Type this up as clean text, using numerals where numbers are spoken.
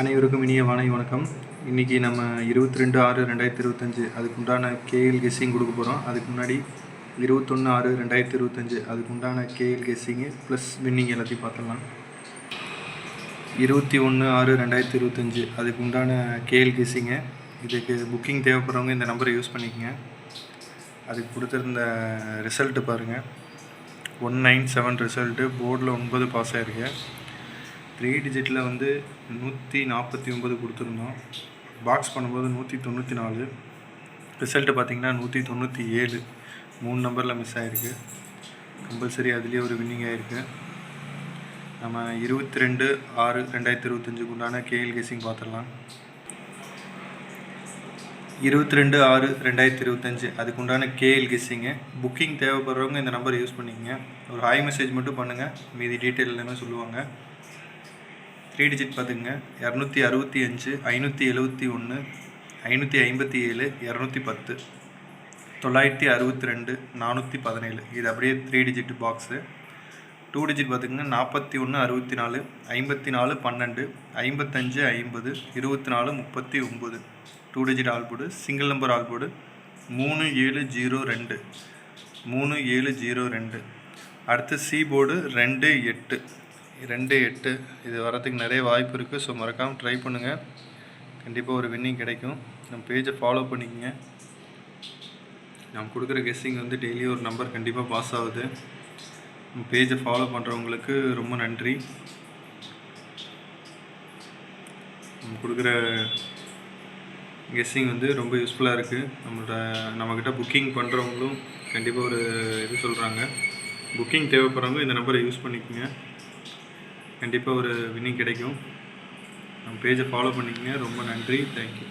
அனைவருக்கும் இனிய வானை வணக்கம். இன்றைக்கி நம்ம 22/6/2025 அதுக்கு உண்டான கேஎல் கெஸ்ஸிங் கொடுக்க போகிறோம். அதுக்கு முன்னாடி 21/6/2025 அதுக்கு உண்டான கேஎல் கெஸ்ஸிங்கு ப்ளஸ் வின்னிங் எல்லாத்தையும் பார்த்துடலாம். 21/6/2025 அதுக்கு உண்டான கேஎல் கெஸ்ஸிங்கு. இதுக்கு புக்கிங் தேவைப்படுறவங்க இந்த நம்பரை யூஸ் பண்ணிக்கோங்க. அதுக்கு கொடுத்துருந்த ரிசல்ட்டு பாருங்கள். 197 ரிசல்ட்டு. போர்டில் 9 பாஸ் ஆகிருக்கு. 3 டிஜிட்டில் 149 கொடுத்துருந்தோம். பாக்ஸ் பண்ணும்போது 194. ரிசல்ட்டு பார்த்திங்கன்னா 197. 3 நம்பரில் மிஸ் ஆகிருக்கு. கம்பல்சரி அதுலேயே ஒரு வின்னிங் ஆகிருக்கு. நம்ம 22/6/2025 உண்டான கேஎல் கெஸ்ஸிங் பார்த்துடலாம். 22/6/2025 அதுக்கு உண்டான கேஎல் கெஸ்ஸிங்கு. புக்கிங் தேவைப்படுறவங்க இந்த நம்பரை யூஸ் பண்ணிக்கங்க. ஒரு ஹாய் மெசேஜ் மட்டும் பண்ணுங்கள், மீதி டீட்டெயில் எல்லாமே சொல்லுவாங்க. 3 டிஜிட் பார்த்துங்க. 265, 571, 557, 210, 962, 417. இது அப்படியே 3 டிஜிட் பாக்ஸு. 2 டிஜிட் பார்த்துங்க. 41, 64, 54, 12, 55, 50, 24, 39. 2 டிஜிட் ஆல்போர்டு. Single number ஆல்போர்டு 3702, 3702. அடுத்து சி போர்டு 28. இது வரதுக்கு நிறைய வாய்ப்பு இருக்குது. ஸோ மறக்காமல் ட்ரை பண்ணுங்கள். கண்டிப்பாக ஒரு வின்னிங் கிடைக்கும். நம்ம பேஜை ஃபாலோ பண்ணிக்கங்க. நம்ம கொடுக்குற கெஸ்ஸிங் டெய்லி ஒரு நம்பர் கண்டிப்பாக பாஸ் ஆகுது. நம்ம பேஜை ஃபாலோ பண்ணுறவங்களுக்கு ரொம்ப நன்றி. நம்ம கொடுக்குற கெஸ்ஸிங் ரொம்ப யூஸ்ஃபுல்லாக இருக்குது. நம்மக்கிட்ட புக்கிங் பண்ணுறவங்களும் கண்டிப்பாக ஒரு இது சொல்கிறாங்க. புக்கிங் தேவைப்படுறவங்க இந்த நம்பரை யூஸ் பண்ணிக்கோங்க. கண்டிப்பாக ஒரு வின்னிங் கிடைக்கும். நம்ம பேஜை ஃபாலோ பண்ணிக்கங்க. ரொம்ப நன்றி. தேங்க்யூ.